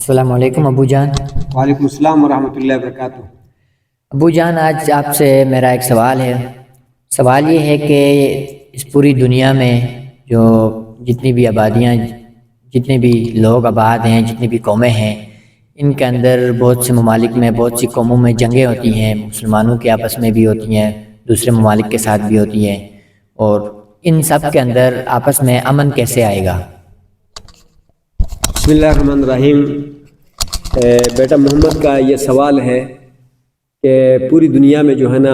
السلام علیکم ابو جان۔ وعلیکم السلام ورحمۃ اللہ وبرکاتہ۔ ابو جان، آج آپ سے میرا ایک سوال ہے۔ سوال یہ ہے کہ اس پوری دنیا میں جو جتنی بھی آبادیاں، جتنے بھی لوگ آباد ہیں، جتنی بھی قومیں ہیں، ان کے اندر بہت سے ممالک میں، بہت سی قوموں میں جنگیں ہوتی ہیں، مسلمانوں کے آپس میں بھی ہوتی ہیں، دوسرے ممالک کے ساتھ بھی ہوتی ہیں، اور ان سب کے اندر آپس میں امن کیسے آئے گا؟ بسم اللہ الرحمن الرحیم۔ بیٹا محمد کا یہ سوال ہے کہ پوری دنیا میں جو ہے نا،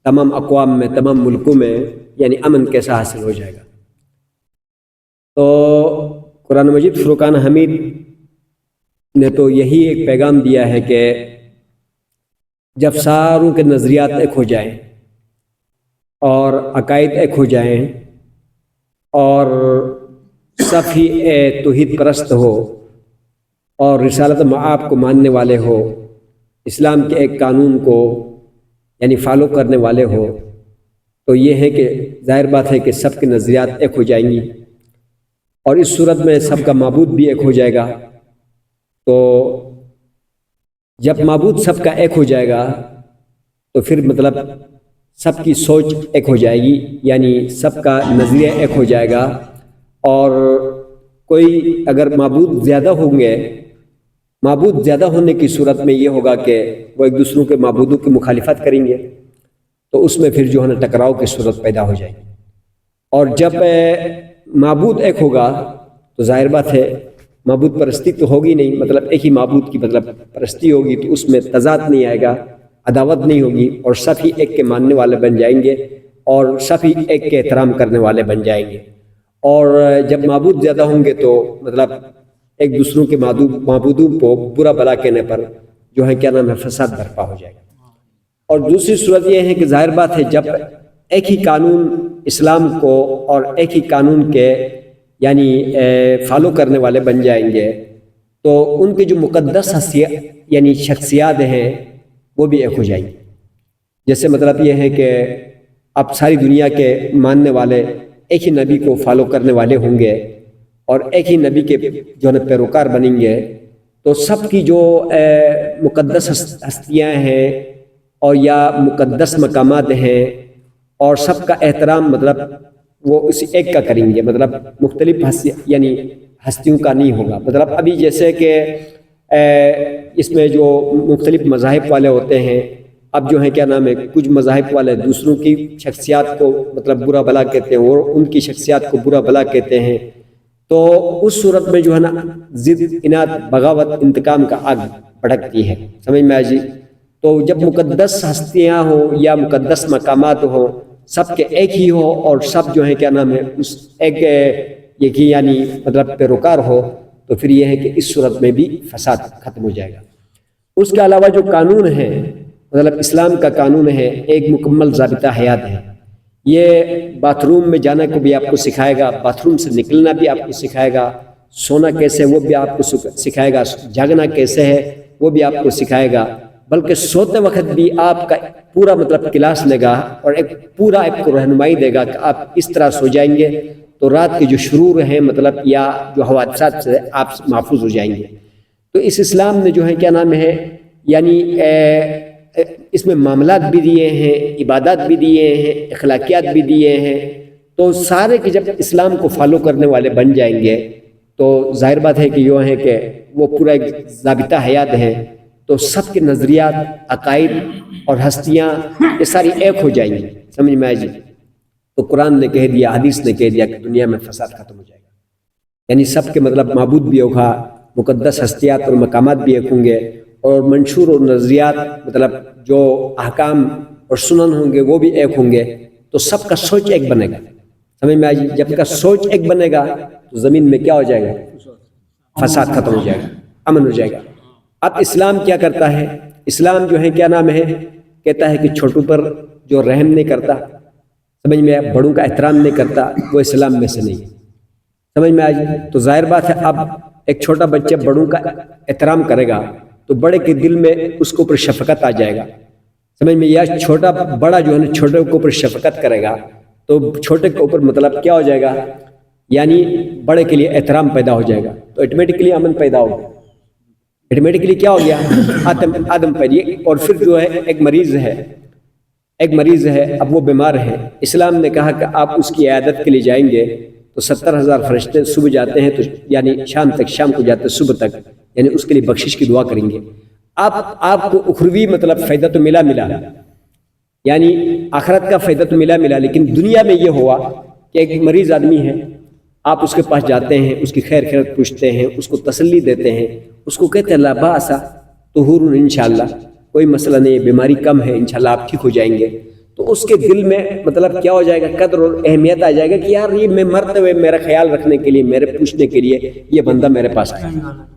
تمام اقوام میں، تمام ملکوں میں یعنی امن کیسا حاصل ہو جائے گا؟ تو قرآن مجید فرقان حمید نے تو یہی ایک پیغام دیا ہے کہ جب ساروں کے نظریات ایک ہو جائیں اور عقائد ایک ہو جائیں اور سب ہی توحید پرست ہو اور رسالت مآب کو ماننے والے ہو، اسلام کے ایک قانون کو یعنی فالو کرنے والے ہو، تو یہ ہے کہ ظاہر بات ہے کہ سب کے نظریات ایک ہو جائیں گی، اور اس صورت میں سب کا معبود بھی ایک ہو جائے گا۔ تو جب معبود سب کا ایک ہو جائے گا تو پھر مطلب سب کی سوچ ایک ہو جائے گی، یعنی سب کا نظریہ ایک ہو جائے گا، اور کوئی اگر معبود زیادہ ہوں گے، معبود زیادہ ہونے کی صورت میں یہ ہوگا کہ وہ ایک دوسروں کے معبودوں کی مخالفت کریں گے، تو اس میں پھر جو ہے نا ٹکراؤ کی صورت پیدا ہو جائے گی۔ اور جب معبود ایک ہوگا تو ظاہر بات ہے معبود پرستی تو ہوگی نہیں، مطلب ایک ہی معبود کی مطلب پرستی ہوگی، تو اس میں تضاد نہیں آئے گا، عداوت نہیں ہوگی، اور سب ہی ایک کے ماننے والے بن جائیں گے اور سب ہی ایک کے احترام کرنے والے بن جائیں گے۔ اور جب معبود زیادہ ہوں گے تو مطلب ایک دوسروں کے معبودوں کو برا بلا کہنے پر جو ہے کیا نام ہے فساد برپا ہو جائے گا۔ اور دوسری صورت یہ ہے کہ ظاہر بات ہے جب ایک ہی قانون اسلام کو اور ایک ہی قانون کے یعنی فالو کرنے والے بن جائیں گے، تو ان کے جو مقدس یعنی شخصیات ہیں وہ بھی ایک ہو جائیں گی۔ جیسے مطلب یہ ہے کہ اب ساری دنیا کے ماننے والے ایک ہی نبی کو فالو کرنے والے ہوں گے اور ایک ہی نبی کے جو ہے پیروکار بنیں گے، تو سب کی جو مقدس ہستیاں ہیں اور یا مقدس مقامات ہیں اور سب کا احترام مطلب وہ اسی ایک کا کریں گے، مطلب مختلف یعنی ہستیوں کا نہیں ہوگا۔ مطلب ابھی جیسے کہ اس میں جو مختلف مذاہب والے ہوتے ہیں، اب جو ہے کیا نام ہے کچھ مذاہب والے دوسروں کی شخصیات کو مطلب برا بلا کہتے ہیں اور ان کی شخصیات کو برا بلا کہتے ہیں، تو اس صورت میں جو ہے نا ضد، اناد، بغاوت، انتقام کا آگ بھڑکتی ہے، سمجھ میں آئی جی؟ تو جب مقدس ہستیاں ہوں یا مقدس مقامات ہوں، سب کے ایک ہی ہو اور سب جو ہے کیا نام ہے اس ایک ہی یعنی مطلب پیروکار ہو، تو پھر یہ ہے کہ اس صورت میں بھی فساد ختم ہو جائے گا۔ اس کے علاوہ جو قانون ہے، مطلب اسلام کا قانون ہے، ایک مکمل ضابطہ حیات ہے۔ یہ باتھ روم میں جانا کو بھی آپ کو سکھائے گا، باتھ روم سے نکلنا بھی آپ کو سکھائے گا، سونا کیسے وہ بھی آپ کو سکھائے گا، جاگنا کیسے ہے وہ بھی آپ کو سکھائے گا، بلکہ سوتے وقت بھی آپ کا پورا مطلب کلاس لے گا اور ایک پورا آپ کو رہنمائی دے گا کہ آپ اس طرح سو جائیں گے تو رات کے جو شرور ہیں مطلب یا جو حوادثات سے آپ محفوظ ہو جائیں گے۔ تو اس اسلام نے جو ہے کیا نام ہے یعنی اس میں معاملات بھی دیے ہیں، عبادات بھی دیے ہیں، اخلاقیات بھی دیے ہیں، تو سارے کے جب اسلام کو فالو کرنے والے بن جائیں گے تو ظاہر بات ہے کہ یہ ہے کہ وہ پورا ایک ضابطہ حیات ہے، تو سب کے نظریات، عقائد اور ہستیاں یہ ساری ایک ہو جائیں گی، سمجھ میں آئی جی؟ تو قرآن نے کہہ دیا، حدیث نے کہہ دیا کہ دنیا میں فساد ختم ہو جائے گا، یعنی سب کے مطلب معبود بھی ہوگا، مقدس ہستیات اور مقامات بھی ایک ہوں گے، اور منشور اور نظریات مطلب جو احکام اور سنن ہوں گے وہ بھی ایک ہوں گے، تو سب کا سوچ ایک بنے گا، سمجھ میں آئی؟ جب کا سوچ ایک بنے گا تو زمین میں کیا ہو جائے گا؟ فساد ختم ہو جائے گا، امن ہو جائے گا۔ اب اسلام کیا کرتا ہے؟ اسلام جو ہے کیا نام ہے کہتا ہے کہ چھوٹوں پر جو رحم نہیں کرتا، سمجھ میں بڑوں کا احترام نہیں کرتا، وہ اسلام میں سے نہیں، سمجھ میں آئی؟ تو ظاہر بات ہے اب ایک چھوٹا بچہ بڑوں کا احترام کرے گا تو بڑے کے دل میں اس کے اوپر شفقت آ جائے گا، سمجھ میں؟ یا چھوٹا بڑا جو ہے نا چھوٹے کے اوپر شفقت کرے گا تو چھوٹے کے اوپر مطلب کیا ہو جائے گا، یعنی بڑے کے لیے احترام پیدا ہو جائے گا، تو آٹومیٹکلی امن پیدا ہوگا۔ آٹومیٹکلی کیا ہو گیا؟ آدم پر یہ. اور پھر جو ہے ایک مریض ہے اب وہ بیمار ہے. اسلام نے کہا کہ آپ اس کی عیادت کے لیے جائیں گے تو 70,000 فرشتے صبح جاتے ہیں تو یعنی شام کو جاتے ہیں صبح تک، یعنی اس کے لیے بخشش کی دعا کریں گے. آپ کو اخروی مطلب فائدہ تو ملا یعنی آخرت کا فائدہ تو ملا، لیکن دنیا میں یہ ہوا کہ ایک مریض آدمی ہے، آپ اس کے پاس جاتے ہیں، اس کی خیر خیرت پوچھتے ہیں، اس کو تسلی دیتے ہیں، اس کو کہتے ہیں لا باسا طہور انشاءاللہ، کوئی مسئلہ نہیں، بیماری کم ہے، انشاءاللہ آپ ٹھیک ہو جائیں گے. تو اس کے دل میں مطلب کیا ہو جائے گا؟ قدر اور اہمیت آ جائے گا کہ یار یہ میں مرتے ہوئے میرا خیال رکھنے کے لیے، میرے پوچھنے کے لیے یہ بندہ میرے پاس آیا.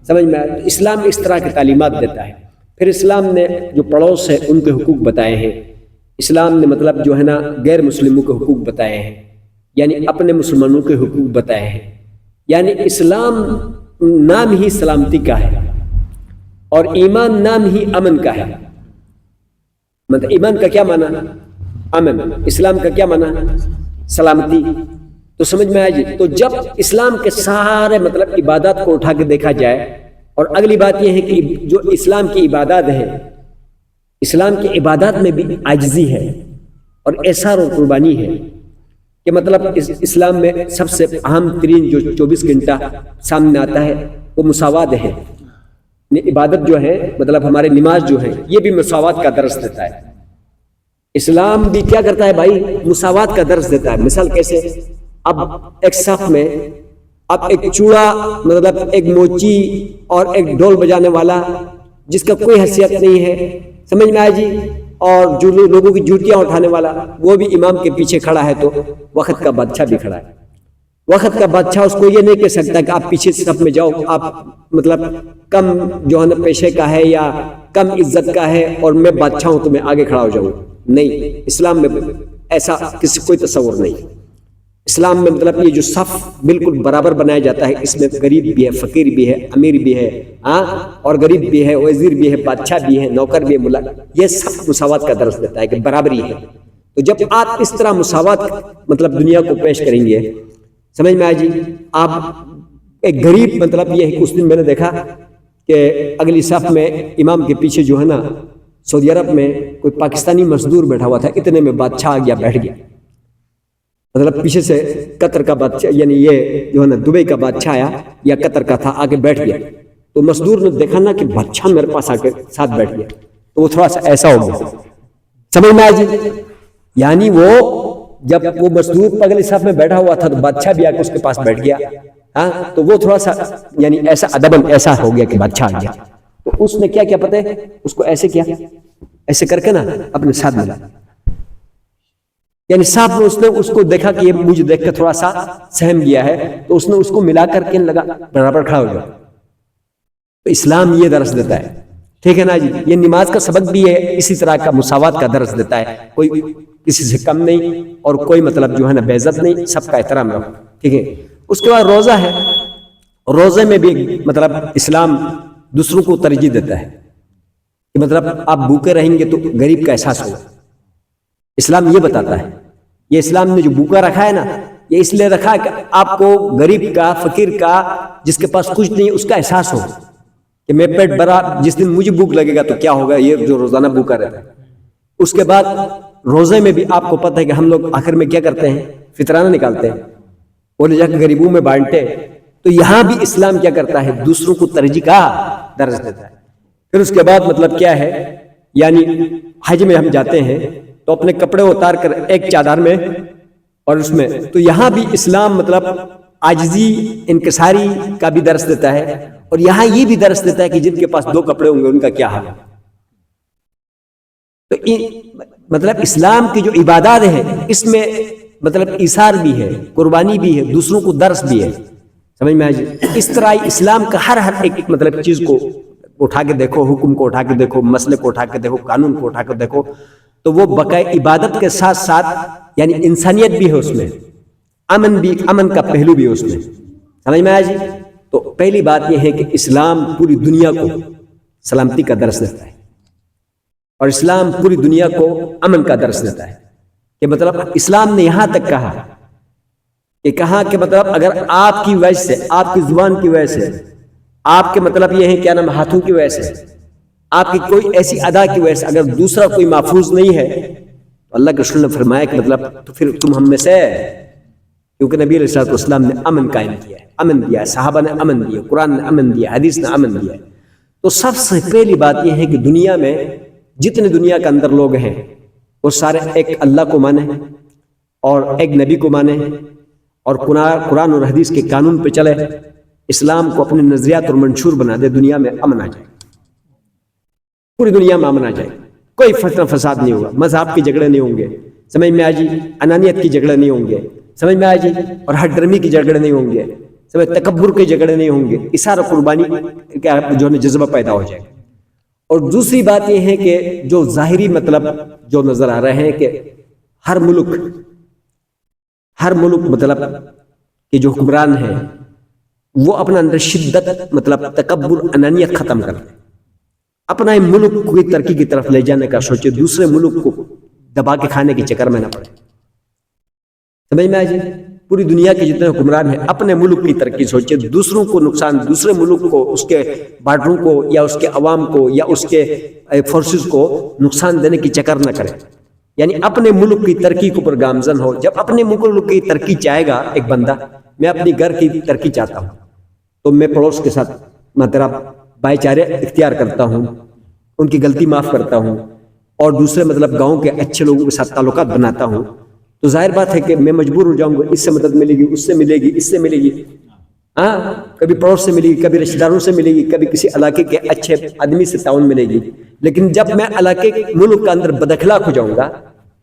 سمجھ میں آیا؟ اسلام اس طرح کی تعلیمات دیتا ہے. پھر اسلام نے جو پڑوس ہے ان کے حقوق بتائے ہیں. اسلام نے مطلب جو ہے نا غیر مسلموں کے حقوق بتائے ہیں، یعنی اپنے مسلمانوں کے حقوق بتائے ہیں. یعنی اسلام نام ہی سلامتی کا ہے اور ایمان نام ہی امن کا ہے. مطلب ایمان کا کیا معنی؟ امن. اسلام کا کیا معنی؟ سلامتی. تو سمجھ میں آئے جی. تو جب اسلام کے سارے مطلب عبادات کو اٹھا کے دیکھا جائے، اور اگلی بات یہ ہے کہ جو اسلام کی عبادات ہیں، اسلام کی عبادات میں بھی عاجزی ہے اور احسان اور قربانی ہے. کہ مطلب اسلام میں سب سے اہم ترین جو 24 گھنٹہ سامنے آتا ہے وہ مساوات ہے. عبادت جو ہے مطلب ہمارے نماز جو ہے یہ بھی مساوات کا درس دیتا ہے. اسلام بھی کیا کرتا ہے بھائی؟ مساوات کا درس دیتا ہے. مثال کیسے؟ اب ایک صف میں اب ایک چوڑا مطلب ایک موچی اور ایک ڈھول بجانے والا جس کا کوئی حیثیت نہیں ہے، سمجھ میں آئے جی، اور جو لوگوں کی جوتیاں اٹھانے والا وہ بھی امام کے پیچھے کھڑا ہے، تو وقت کا بادشاہ بھی کھڑا ہے. وقت کا بادشاہ اس کو یہ نہیں کہہ سکتا کہ آپ پیچھے صف میں جاؤ، آپ مطلب کم جو ہے نا پیشے کا ہے یا کم عزت کا ہے اور میں بادشاہ ہوں تو میں آگے کھڑا ہو جاؤں. نہیں، اسلام میں ایسا کوئی تصور نہیں. اسلام میں مطلب یہ جو صف بالکل برابر بنایا جاتا ہے، اس میں غریب بھی ہے، فقیر بھی ہے، امیر بھی ہے، اور غریب بھی ہے، وزیر بھی ہے، بادشاہ بھی ہے، نوکر بھی ہے، ملک، یہ سب مساوات کا درس دیتا ہے کہ برابری ہے. تو جب آپ اس طرح مساوات مطلب دنیا کو پیش کریں گے، سمجھ میں آئے جی. آپ ایک غریب مطلب یہ ہے کہ اس دن میں نے دیکھا کہ اگلی صف میں امام کے پیچھے جو ہے نا سعودی عرب میں کوئی پاکستانی مزدور بیٹھا ہوا تھا، اتنے میں بادشاہ آ گیا، بیٹھ گیا. مطلب پیچھے سے قطر کا بادشاہ یعنی یہ جو ہے نا دبئی کا بادشاہ آیا یا قطر کا تھا، آگے بیٹھ گیا. تو مزدور نے دیکھا نا کہ بادشاہ میرے پاس آ کے ساتھ بیٹھ گیا، تو وہ تھوڑا سا ایسا ہو گیا. سمجھ میں آئے جی. یعنی وہ جب وہ مزدور اگلی صف میں بیٹھا ہوا تھا تو بادشاہ بھی آ کے اس کے پاس بیٹھ گیا، تو وہ تھوڑا سا یعنی ایسا ادبن ایسا ہو گیا کہ بادشاہ آ گیا. تو اس نے کیا کیا پتہ ہے؟ اس کو ایسے کیا، ایسے کر کے نا اپنے ساتھ ملا، یعنی صاحب نے اس کو دیکھا کہ یہ مجھے دیکھ کے تھوڑا سا سہم گیا ہے، تو اس نے اس کو ملا کر کے لگا برابر کھڑا ہو گیا. تو اسلام یہ درس دیتا ہے، ٹھیک ہے نا جی. یہ نماز کا سبق بھی ہے، اسی طرح کا مساوات کا درس دیتا ہے. کوئی کسی سے کم نہیں اور کوئی مطلب جو ہے نا بے عزت نہیں، سب کا احترام رکھو، ٹھیک ہے. اس کے بعد روزہ ہے. روزے میں بھی مطلب اسلام دوسروں کو ترجیح دیتا ہے کہ مطلب آپ بھوکے رہیں گے تو غریب کا احساس ہوگا. اسلام یہ بتاتا ہے. یہ اسلام نے جو بھوکا رکھا ہے نا، یہ اس لیے رکھا ہے کہ آپ کو غریب کا، فقیر کا، جس کے پاس کچھ نہیں اس کا احساس ہو کہ میں پیٹ بھرا، جس دن مجھے بھوک لگے گا تو کیا ہوگا یہ جو روزانہ بھوکا رہتا ہے. اس کے بعد روزے میں بھی آپ کو پتہ ہے کہ ہم لوگ آخر میں کیا کرتے ہیں؟ فطرانہ نکالتے ہیں، وہ لے جا کے غریبوں میں بانٹتے. تو یہاں بھی اسلام کیا کرتا ہے؟ دوسروں کو ترجیح کا درس دیتا ہے. پھر اس کے بعد مطلب کیا ہے؟ یعنی حج میں ہم جاتے ہیں تو اپنے کپڑے اتار کر ایک چادر میں اور اس میں، تو یہاں بھی اسلام مطلب عاجزی، انکساری کا بھی درس دیتا ہے. اور یہاں یہ بھی درس دیتا ہے کہ جن کے پاس 2 کپڑے ہوں گے ان کا کیا حال ہے. تو مطلب اسلام کی جو عبادات ہیں اس میں مطلب ایثار بھی ہے، قربانی بھی ہے، دوسروں کو درس بھی ہے. سمجھ میں آئے؟ اس طرح اسلام کا ہر ایک مطلب چیز کو اٹھا کے دیکھو، حکم کو اٹھا کے دیکھو، مسئلے کو اٹھا کے دیکھو، قانون کو اٹھا کے دیکھو، تو وہ بقائے عبادت کے ساتھ ساتھ یعنی انسانیت بھی ہے اس میں، امن کا پہلو بھی ہے اس میں. سمجھ میں آئے جی؟ تو پہلی بات یہ ہے کہ اسلام پوری دنیا کو سلامتی کا درس دیتا ہے اور اسلام پوری دنیا کو امن کا درس دیتا ہے. کہ مطلب اسلام نے یہاں تک کہا کہ مطلب اگر آپ کی وجہ سے، آپ کی زبان کی وجہ سے آپ کے مطلب یہ ہے کیا نام ہاتھوں کی وجہ سے، آپ کی کوئی ایسی ادا کی وجہ سے اگر دوسرا کوئی محفوظ نہیں ہے تو اللہ کے رسول نے فرمایا کہ مطلب تو پھر تم ہم میں سے، کیونکہ نبی علیہ الصلوۃ والسلام نے امن قائم کیا ہے، امن دیا ہے، صحابہ نے امن دیا، قرآن نے امن دیا، حدیث نے امن دیا ہے۔ تو سب سے پہلی بات یہ ہے کہ دنیا میں جتنے دنیا کے اندر لوگ ہیں وہ سارے ایک اللہ کو مانیں اور ایک نبی کو مانیں اور قرآن اور حدیث کے قانون پہ چلے، اسلام کو اپنے نظریات اور منشور بنا دے، دنیا میں امن آ جائے، پوری دنیا میں امن آ جائے، کوئی فتنہ فساد نہیں ہوگا، مذہب کے جھگڑے نہیں ہوں گے، سمجھ میں آ جی، انانیت کی جھگڑے نہیں ہوں گے، سمجھ میں آ جی، اور ہٹ ڈرمی کی جھگڑے نہیں ہوں گے، سمجھ تکبر کے جھگڑے نہیں ہوں گے، اثار قربانی کا جو ہے جذبہ پیدا ہو جائے۔ اور دوسری بات یہ ہے کہ جو ظاہری مطلب جو نظر آ رہے ہیں کہ ہر ملک مطلب کہ جو حکمران ہے وہ اپنا اندر شدت مطلب تکبر انانیت ختم کر دے، اپنا ملک کو ترقی کی طرف لے جانے کا سوچے، دوسرے ملک کو دبا کے کھانے کے چکر میں نہ پڑے، سمجھ میں آ جائے۔ پوری دنیا کے جتنے حکمران ہیں اپنے ملک کی ترقی سوچے، دوسروں کو نقصان، دوسرے ملک کو، اس کے بارڈروں کو یا اس کے عوام کو یا اس کے فورسز کو نقصان دینے کی چکر نہ کرے، یعنی اپنے ملک کی ترقی کے اوپر گامزن ہو۔ جب اپنے ملک کی ترقی چاہے گا ایک بندہ، میں اپنی گھر کی ترقی چاہتا ہوں تو میں پڑوس کے ساتھ مطلب بھائی چارے اختیار کرتا ہوں، ان کی غلطی معاف کرتا ہوں اور دوسرے مطلب گاؤں کے اچھے لوگوں کے ساتھ تعلقات بناتا ہوں، تو ظاہر بات ہے کہ میں مجبور ہو جاؤں گا، اس سے مدد ملے گی، اس سے ملے گی، اس سے ملے گی، ہاں کبھی پڑوس سے ملے گی، کبھی رشتہ داروں سے ملے گی، کبھی کسی علاقے کے اچھے آدمی سے تعاون ملے گی۔ لیکن جب میں علاقے ملک کے اندر بد اخلاق ہو جاؤں گا،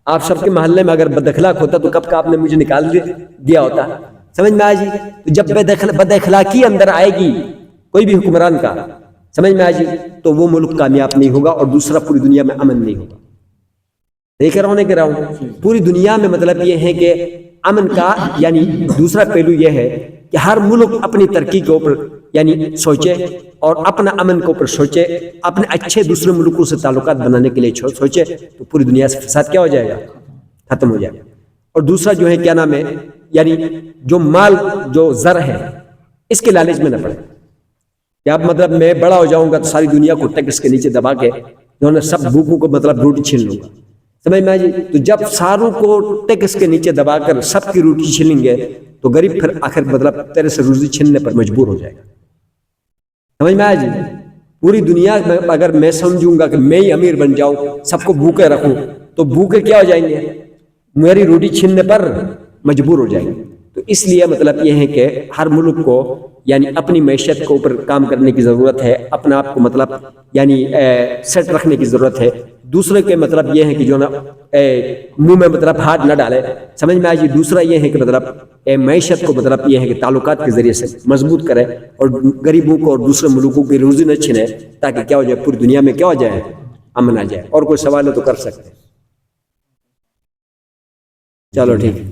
آپ سب کے محلے میں اگر بد اخلاق ہوتا تو کب کا آپ نے مجھے نکال دیا ہوتا، سمجھ میں آ جی۔ تو جب بد اخلاقی اندر آئے گی کوئی بھی حکمران کا، سمجھ میں آ جی، تو وہ ملک کامیاب نہیں ہوگا اور دوسرا پوری دنیا میں امن نہیں ہوگا۔ دیکھ رہا ہوں نہیں کہہ رہا ہوں، پوری دنیا میں مطلب یہ ہے کہ امن کا یعنی دوسرا پہلو یہ ہے کہ ہر ملک اپنی ترقی کے اوپر یعنی سوچے اور اپنا امن کے اوپر سوچے، اپنے اچھے دوسرے ملکوں سے تعلقات بنانے کے لیے سوچے، تو پوری دنیا سے فساد کیا ہو جائے گا، ختم ہو جائے گا۔ اور دوسرا جو ہے کیا نام ہے، یعنی جو مال جو زر ہے اس کے لالچ میں نہ پڑے کہ اب مطلب میں بڑا ہو جاؤں گا تو ساری دنیا کو ٹیکس کے نیچے دبا کے جو ہے سب بھوکوں کو مطلب روٹی چھین لوں گا، سمجھ میں آ جی۔ تو جب ساروں کو ٹیکس کے نیچے دبا کر سب کی روٹی چھینیں گے تو غریب پھر آخر مطلب تیرے سے روزی چھیننے پر مجبور ہو جائے گا، سمجھ میں آ جی۔ پوری دنیا میں اگر میں سمجھوں گا کہ میں ہی امیر بن جاؤں، سب کو بھوکے رکھوں، تو بھوکے کیا ہو جائیں گے، میری روٹی چھیننے پر مجبور ہو جائیں گے۔ تو اس لیے مطلب یہ ہے کہ ہر ملک کو یعنی اپنی معیشت کے اوپر کام کرنے کی ضرورت ہے، اپنا آپ کو مطلب یعنی سیٹ رکھنے کی ضرورت ہے۔ دوسرے کے مطلب یہ ہے کہ جو نا منہ میں مطلب ہاتھ نہ ڈالے، سمجھ میں آ جی۔ دوسرا یہ ہے کہ مطلب معیشت کو مطلب یہ ہے کہ تعلقات کے ذریعے سے مضبوط کرے اور غریبوں کو اور دوسرے ملکوں کی روزی نہ چھینے، تاکہ کیا ہو جائے، پوری دنیا میں کیا ہو جائے، امن آ جائے۔ اور کوئی سوال ہے تو کر سکتے ہیں، چلو ٹھیک ہے۔